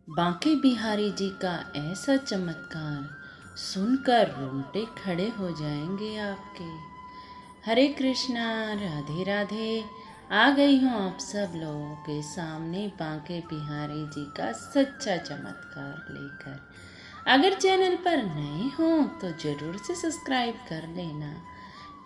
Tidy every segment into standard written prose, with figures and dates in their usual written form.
बांके बिहारी जी का ऐसा चमत्कार सुनकर रोंगटे खड़े हो जाएंगे आपके। हरे कृष्णा, राधे राधे। आ गई हूँ आप सब लोगों के सामने बांके बिहारी जी का सच्चा चमत्कार लेकर। अगर चैनल पर नए हो तो ज़रूर से सब्सक्राइब कर लेना,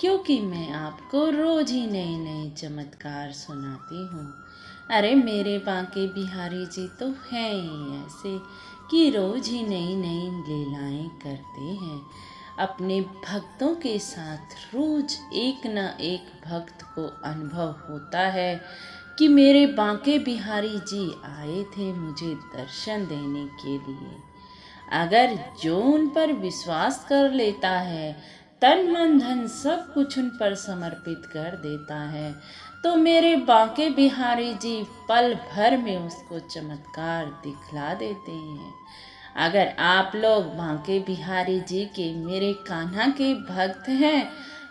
क्योंकि मैं आपको रोज ही नए नए चमत्कार सुनाती हूँ। अरे मेरे बांके बिहारी जी तो हैं ही ऐसे कि रोज ही नई नई लीलाएं करते हैं। अपने भक्तों के साथ रोज एक न एक भक्त को अनुभव होता है कि मेरे बांके बिहारी जी आए थे मुझे दर्शन देने के लिए। अगर जो उन पर विश्वास कर लेता है, तन मन धन सब कुछ उन पर समर्पित कर देता है, तो मेरे बांके बिहारी जी पल भर में उसको चमत्कार दिखला देते हैं। अगर आप लोग बांके बिहारी जी के, मेरे कान्हा के भक्त हैं,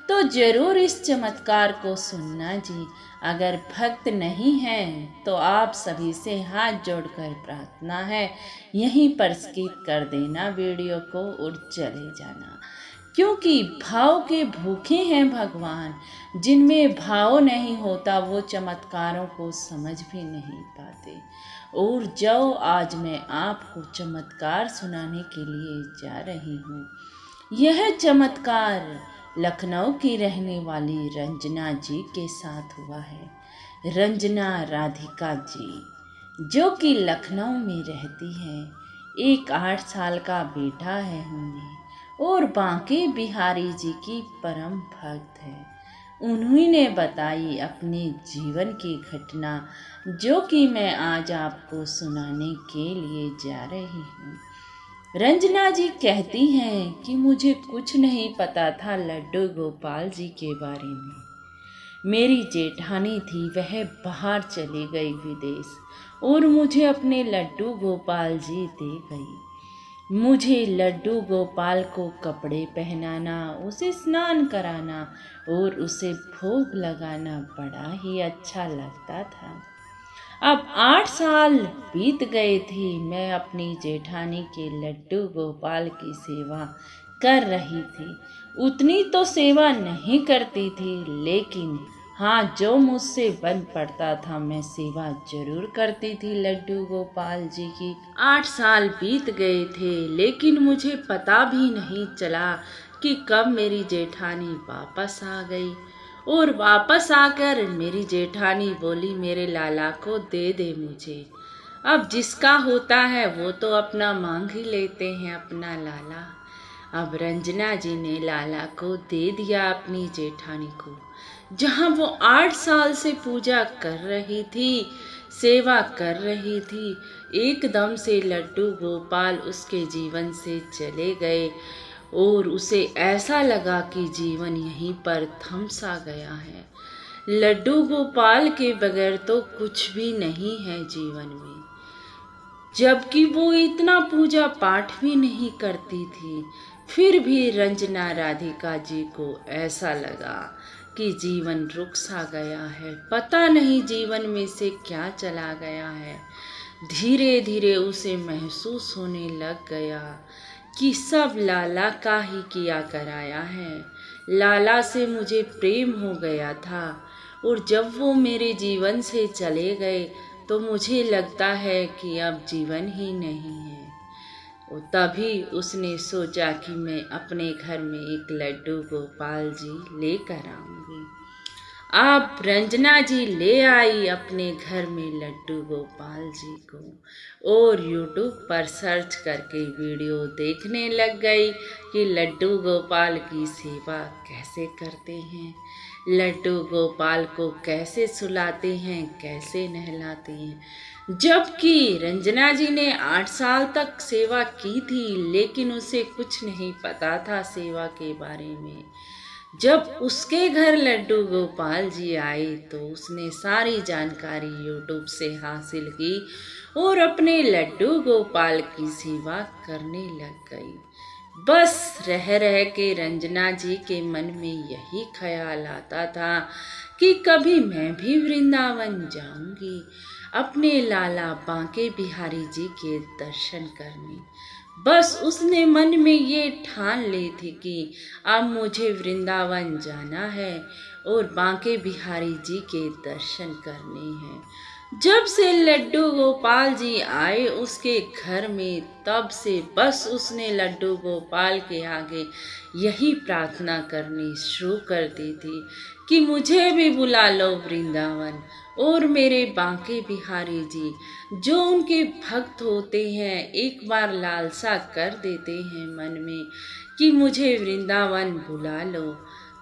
तो जरूर इस चमत्कार को सुनना जी। अगर भक्त नहीं हैं तो आप सभी से हाथ जोड़कर प्रार्थना है, यहीं पर स्किप कर देना वीडियो को और चले जाना, क्योंकि भाव के भूखे हैं भगवान। जिनमें भाव नहीं होता वो चमत्कारों को समझ भी नहीं पाते। और जो आज मैं आपको चमत्कार सुनाने के लिए जा रही हूँ, यह चमत्कार लखनऊ की रहने वाली रंजना जी के साथ हुआ है। रंजना राधिका जी जो कि लखनऊ में रहती है, एक 8 साल का बेटा है उन्हें और बांके बिहारी जी की परम भक्त है। उन्हीं ने बताई अपने जीवन की घटना, जो कि मैं आज आपको सुनाने के लिए जा रही हूँ। रंजना जी कहती हैं कि मुझे कुछ नहीं पता था लड्डू गोपाल जी के बारे में। मेरी जेठानी थी, वह बाहर चली गई विदेश और मुझे अपने लड्डू गोपाल जी दे गई। मुझे लड्डू गोपाल को कपड़े पहनाना, उसे स्नान कराना और उसे भोग लगाना बड़ा ही अच्छा लगता था। अब 8 साल बीत गए थे, मैं अपनी जेठानी के लड्डू गोपाल की सेवा कर रही थी। उतनी तो सेवा नहीं करती थी, लेकिन हाँ, जो मुझसे बन पड़ता था मैं सेवा जरूर करती थी लड्डू गोपाल जी की। 8 साल बीत गए थे, लेकिन मुझे पता भी नहीं चला कि कब मेरी जेठानी वापस आ गई। और वापस आकर मेरी जेठानी बोली, मेरे लाला को दे दे मुझे। अब जिसका होता है वो तो अपना मांग ही लेते हैं अपना लाला। अब रंजना जी ने लाला को दे दिया अपनी जेठानी को। जहाँ वो 8 साल से पूजा कर रही थी, सेवा कर रही थी, एकदम से लड्डू गोपाल उसके जीवन से चले गए और उसे ऐसा लगा कि जीवन यहीं पर थम सा गया है। लड्डू गोपाल के बगैर तो कुछ भी नहीं है जीवन में। जबकि वो इतना पूजा पाठ भी नहीं करती थी, फिर भी रंजना राधिका जी को ऐसा लगा कि जीवन रुक सा गया है। पता नहीं जीवन में से क्या चला गया है। धीरे धीरे उसे महसूस होने लग गया कि सब लाला का ही किया कराया है। लाला से मुझे प्रेम हो गया था और जब वो मेरे जीवन से चले गए तो मुझे लगता है कि अब जीवन ही नहीं है। और तभी उसने सोचा कि मैं अपने घर में एक लड्डू गोपाल जी लेकर आऊंगी। अब रंजना जी ले आई अपने घर में लड्डू गोपाल जी को और यूट्यूब पर सर्च करके वीडियो देखने लग गई कि लड्डू गोपाल की सेवा कैसे करते हैं, लड्डू गोपाल को कैसे सुलाते हैं, कैसे नहलाते हैं। जबकि रंजना जी ने 8 साल तक सेवा की थी, लेकिन उसे कुछ नहीं पता था सेवा के बारे में। जब उसके घर लड्डू गोपाल जी आए तो उसने सारी जानकारी यूट्यूब से हासिल की और अपने लड्डू गोपाल की सेवा करने लग गई। बस रह रह के रंजना जी के मन में यही ख्याल आता था कि कभी मैं भी वृंदावन जाऊंगी। अपने लाला बांके बिहारी जी के दर्शन करने। बस उसने मन में ये ठान ली थी कि अब मुझे वृंदावन जाना है और बांके बिहारी जी के दर्शन करने हैं। जब से लड्डू गोपाल जी आए उसके घर में, तब से बस उसने लड्डू गोपाल के आगे यही प्रार्थना करनी शुरू कर दी थी कि मुझे भी बुला लो वृंदावन। और मेरे बांके बिहारी जी जो उनके भक्त होते हैं, एक बार लालसा कर देते हैं मन में कि मुझे वृंदावन बुला लो,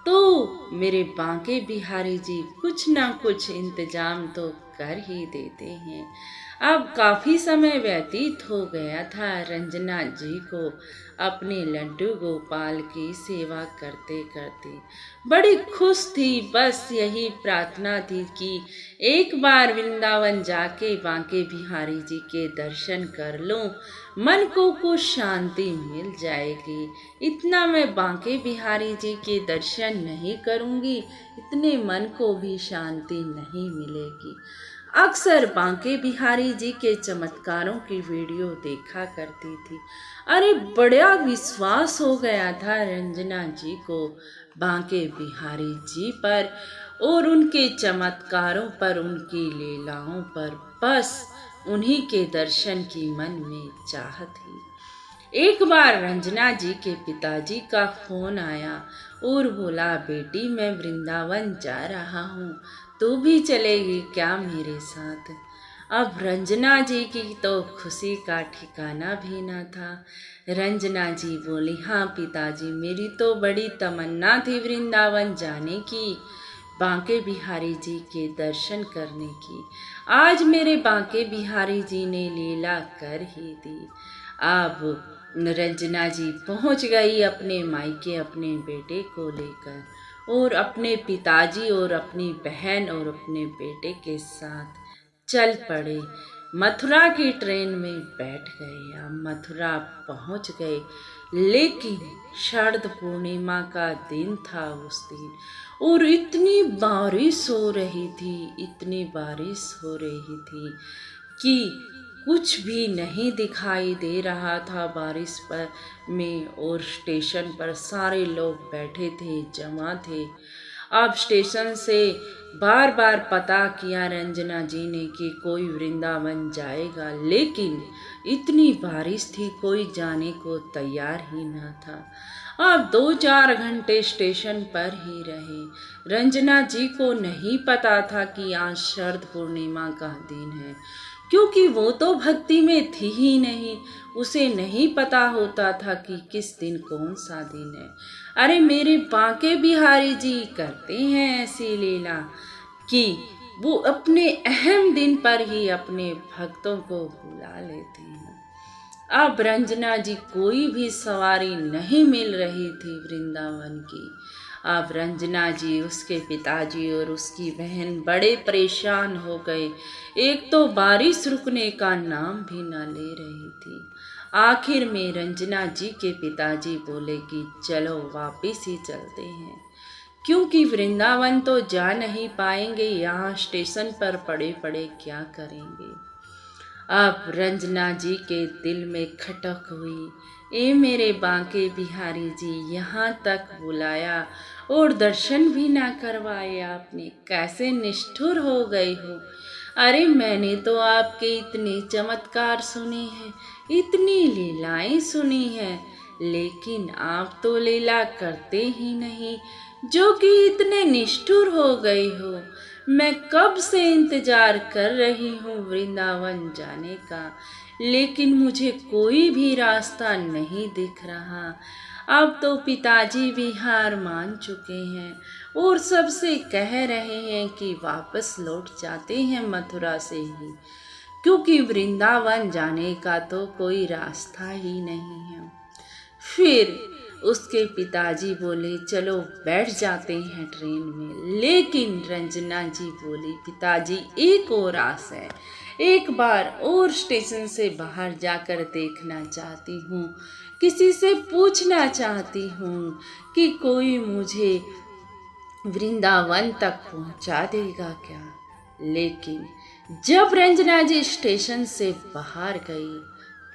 तो मेरे बांके बिहारी जी कुछ ना कुछ इंतजाम तो कर ही देते हैं। अब काफी समय व्यतीत हो गया था रंजना जी को अपने लड्डू गोपाल की सेवा करते करते। बड़ी खुश थी, बस यही प्रार्थना थी कि एक बार वृंदावन जाके बांके बिहारी जी के दर्शन कर लूं, मन को कुछ शांति मिल जाएगी। इतना मैं बांके बिहारी जी के दर्शन नहीं करूंगी, इतने मन को भी शांति नहीं मिलेगी। अक्सर बांके बिहारी जी के चमत्कारों की वीडियो देखा करती थी। अरे बड़ा विश्वास हो गया था रंजना जी को बांके बिहारी जी पर और उनके चमत्कारों पर, उनकी लीलाओं पर। बस उन्हीं के दर्शन की मन में चाहत थी। एक बार रंजना जी के पिताजी का फोन आया और बोला, बेटी मैं वृंदावन जा रहा हूँ, तू भी चलेगी क्या मेरे साथ। अब रंजना जी की तो खुशी का ठिकाना भी न था। रंजना जी बोली, हाँ पिताजी, मेरी तो बड़ी तमन्ना थी वृंदावन जाने की, बांके बिहारी जी के दर्शन करने की। आज मेरे बांके बिहारी जी ने लीला कर ही दी। अब रंजना जी पहुंच गई अपने मायके अपने बेटे को लेकर, और अपने पिताजी और अपनी बहन और अपने बेटे के साथ चल पड़े। मथुरा की ट्रेन में बैठ गए। अब मथुरा पहुंच गए, लेकिन शरद पूर्णिमा का दिन था उस दिन, और इतनी बारिश हो रही थी, इतनी बारिश हो रही थी कि कुछ भी नहीं दिखाई दे रहा था बारिश पर में। और स्टेशन पर सारे लोग बैठे थे, जमा थे। अब स्टेशन से बार बार पता किया रंजना जी ने कि कोई वृंदावन जाएगा, लेकिन इतनी बारिश थी कोई जाने को तैयार ही न था। अब 2-4 घंटे स्टेशन पर ही रहे। रंजना जी को नहीं पता था कि आज शरद पूर्णिमा का दिन है, क्योंकि वो तो भक्ति में थी ही नहीं। उसे नहीं पता होता था कि किस दिन कौन सा दिन है। अरे मेरे बांके बिहारी जी करते हैं ऐसी लीला कि वो अपने अहम दिन पर ही अपने भक्तों को बुला लेते हैं। अब रंजना जी कोई भी सवारी नहीं मिल रही थी वृंदावन की। अब रंजना जी, उसके पिताजी और उसकी बहन बड़े परेशान हो गए। एक तो बारिश रुकने का नाम भी न ले रही थी। आखिर में रंजना जी के पिताजी बोले कि चलो वापिस ही चलते हैं, क्योंकि वृंदावन तो जा नहीं पाएंगे, यहाँ स्टेशन पर पड़े पड़े क्या करेंगे। अब रंजना जी के दिल में खटक हुई, ए मेरे बांके बिहारी जी, यहाँ तक बुलाया और दर्शन भी ना करवाए आपने, कैसे निष्ठुर हो गए हो। अरे मैंने तो आपके इतने चमत्कार सुने हैं, इतनी लीलाएं सुनी हैं, लेकिन आप तो लीला करते ही नहीं, जो कि इतने निष्ठुर हो गए हो। मैं कब से इंतजार कर रही हूँ वृंदावन जाने का, लेकिन मुझे कोई भी रास्ता नहीं दिख रहा। अब तो पिताजी भी हार मान चुके हैं और सबसे कह रहे हैं कि वापस लौट जाते हैं मथुरा से ही, क्योंकि वृंदावन जाने का तो कोई रास्ता ही नहीं है। फिर उसके पिताजी बोले, चलो बैठ जाते हैं ट्रेन में। लेकिन रंजना जी बोली, पिताजी एक और आस है, एक बार और स्टेशन से बाहर जाकर देखना चाहती हूँ, किसी से पूछना चाहती हूँ कि कोई मुझे वृंदावन तक पहुँचा देगा क्या। लेकिन जब रंजना जी स्टेशन से बाहर गई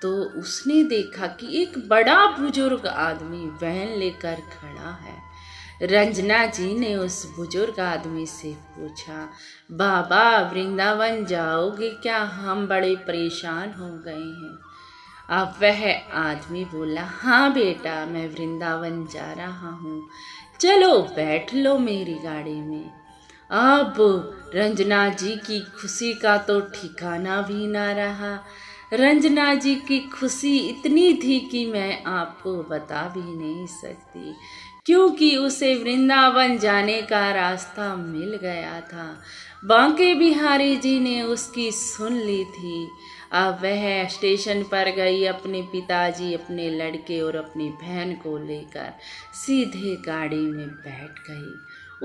तो उसने देखा कि एक बड़ा बुजुर्ग आदमी वैन लेकर खड़ा है। रंजना जी ने उस बुजुर्ग आदमी से पूछा, बाबा वृंदावन जाओगे क्या? हम बड़े परेशान हो गए हैं। अब वह आदमी बोला, हाँ बेटा, मैं वृंदावन जा रहा हूँ, चलो बैठ लो मेरी गाड़ी में। अब रंजना जी की खुशी का तो ठिकाना भी ना रहा। रंजना जी की खुशी इतनी थी कि मैं आपको बता भी नहीं सकती, क्योंकि उसे वृंदावन जाने का रास्ता मिल गया था। बांके बिहारी जी ने उसकी सुन ली थी। अब वह स्टेशन पर गई, अपने पिताजी, अपने लड़के और अपनी बहन को लेकर सीधे गाड़ी में बैठ गई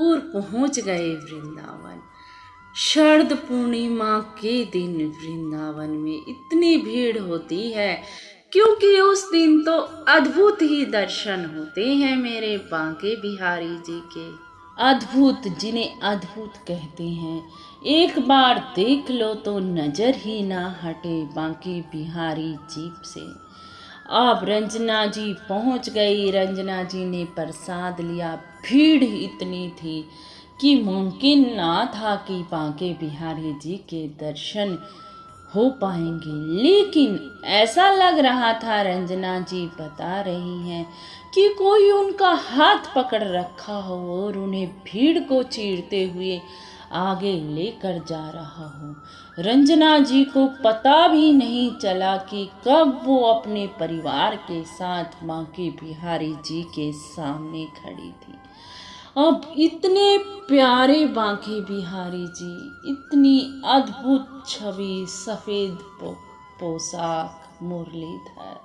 और पहुंच गए वृंदावन। शरद पूर्णिमा के दिन वृंदावन में इतनी भीड़ होती है, क्योंकि उस दिन तो अद्भुत ही दर्शन होते हैं मेरे बांके बिहारी जी के। अद्भुत, जिन्हें अद्भुत कहते हैं, एक बार देख लो तो नजर ही ना हटे बांके बिहारी जी से। अब रंजना जी पहुंच गई। रंजना जी ने प्रसाद लिया। भीड़ इतनी थी कि मुमकिन ना था कि बांके बिहारी जी के दर्शन हो पाएंगे, लेकिन ऐसा लग रहा था, रंजना जी बता रही हैं, कि कोई उनका हाथ पकड़ रखा हो और उन्हें भीड़ को चीरते हुए आगे लेकर जा रहा हो। रंजना जी को पता भी नहीं चला कि कब वो अपने परिवार के साथ बांके बिहारी जी के सामने खड़ी थी। अब इतने प्यारे बांके बिहारी जी, इतनी अद्भुत छवि, सफेद पोशाक, मुरलीधर,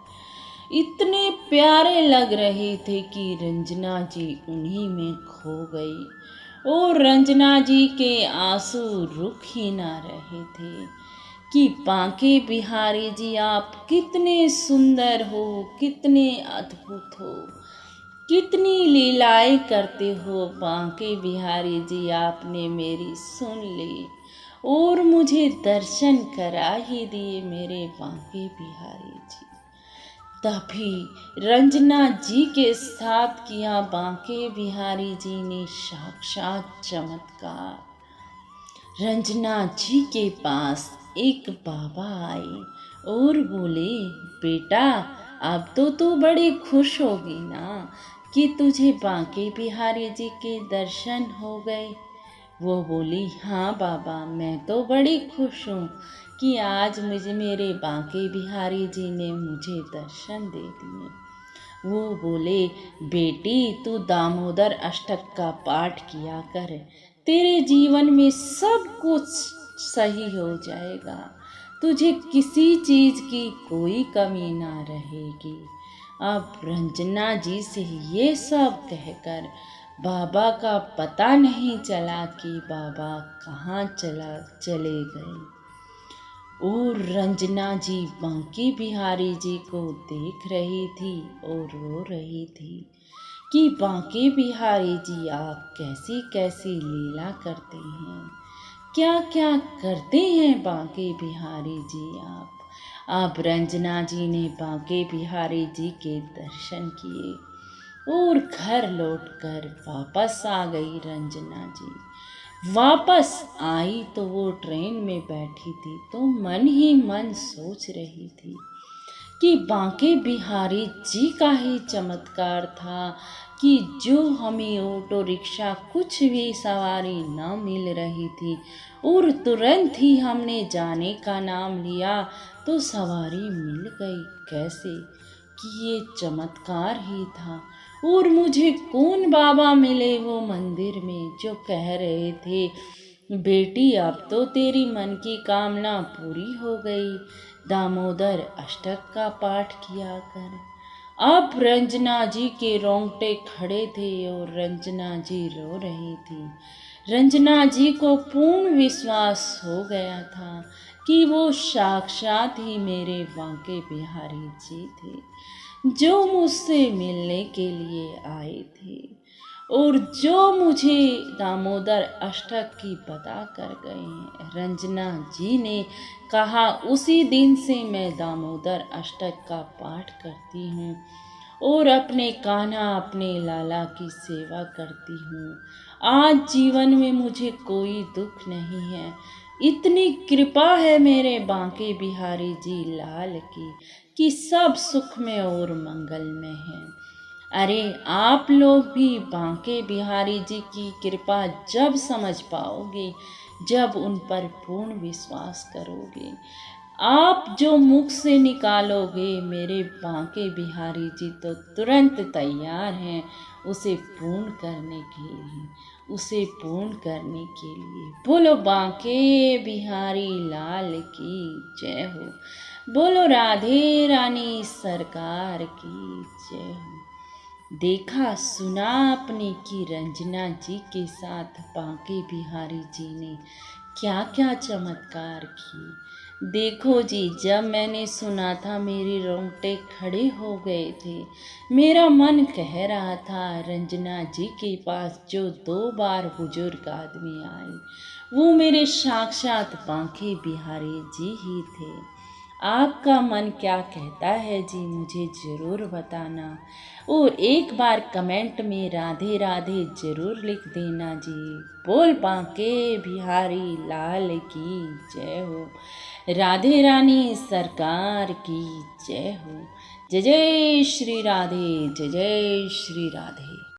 इतने प्यारे लग रहे थे कि रंजना जी उन्हीं में खो गई और रंजना जी के आंसू रुक ही ना रहे थे कि बांके बिहारी जी आप कितने सुंदर हो, कितने अद्भुत हो, कितनी लीलाएं करते हो बांके बिहारी जी। आपने मेरी सुन ली और मुझे दर्शन करा ही दिए मेरे बांके बिहारी जी। तभी रंजना जी के साथ किया बांके बिहारी जी ने साक्षात चमत्कार। रंजना जी के पास एक बाबा आए और बोले, बेटा अब तो तू बड़ी खुश होगी ना कि तुझे बांके बिहारी जी के दर्शन हो गए। वो बोली, हाँ बाबा, मैं तो बड़ी खुश हूँ कि आज मुझे मेरे बांके बिहारी जी ने मुझे दर्शन दे दिए। वो बोले, बेटी तू दामोदर अष्टक का पाठ किया कर, तेरे जीवन में सब कुछ सही हो जाएगा, तुझे किसी चीज की कोई कमी ना रहेगी। अब रंजना जी से ये सब कहकर बाबा का पता नहीं चला कि बाबा कहाँ चले गए। और रंजना जी बांके बिहारी जी को देख रही थी और रो रही थी कि बांके बिहारी जी आप कैसी कैसी लीला करते हैं, क्या क्या करते हैं बांके बिहारी जी आप। अब रंजना जी ने बांके बिहारी जी के दर्शन किए और घर लौटकर वापस आ गई। रंजना जी वापस आई तो वो ट्रेन में बैठी थी तो मन ही मन सोच रही थी कि बांके बिहारी जी का ही चमत्कार था कि जो हमें ऑटो रिक्शा कुछ भी सवारी न मिल रही थी और तुरंत ही हमने जाने का नाम लिया तो सवारी मिल गई। कैसे कि ये चमत्कार ही था। और मुझे कौन बाबा मिले वो मंदिर में जो कह रहे थे, बेटी अब तो तेरी मन की कामना पूरी हो गई, दामोदर अष्टक का पाठ किया कर। अब रंजना जी के रोंगटे खड़े थे और रंजना जी रो रही थी। रंजना जी को पूर्ण विश्वास हो गया था कि वो साक्षात ही मेरे बांके बिहारी जी थे जो मुझसे मिलने के लिए आए थे। और जो मुझे दामोदर अष्टक की बता कर गए हैं। रंजना जी ने कहा, उसी दिन से मैं दामोदर अष्टक का पाठ करती हूँ और अपने कान्हा अपने लाला की सेवा करती हूँ। आज जीवन में मुझे कोई दुख नहीं है। इतनी कृपा है मेरे बांके बिहारी जी लाल की कि सब सुख में और मंगल में है। अरे आप लोग भी बांके बिहारी जी की कृपा जब समझ पाओगे, जब उन पर पूर्ण विश्वास करोगे। आप जो मुख से निकालोगे मेरे बांके बिहारी जी तो तुरंत तैयार हैं उसे पूर्ण करने के लिए, उसे पूर्ण करने के लिए। बोलो बांके बिहारी लाल की जय हो। बोलो राधे रानी सरकार की जय हो। देखा सुना आपने कि रंजना जी के साथ बांके बिहारी जी ने क्या क्या चमत्कार किए। देखो जी, जब मैंने सुना था मेरे रोंगटे खड़े हो गए थे। मेरा मन कह रहा था रंजना जी के पास जो 2 बार बुजुर्ग आदमी आए वो मेरे साक्षात बांके बिहारी जी ही थे। आपका मन क्या कहता है जी, मुझे ज़रूर बताना और एक बार कमेंट में राधे राधे ज़रूर लिख देना जी। बोल बांके बिहारी लाल की जय हो। राधे रानी सरकार की जय हो। जय जय श्री राधे, जय जय श्री राधे।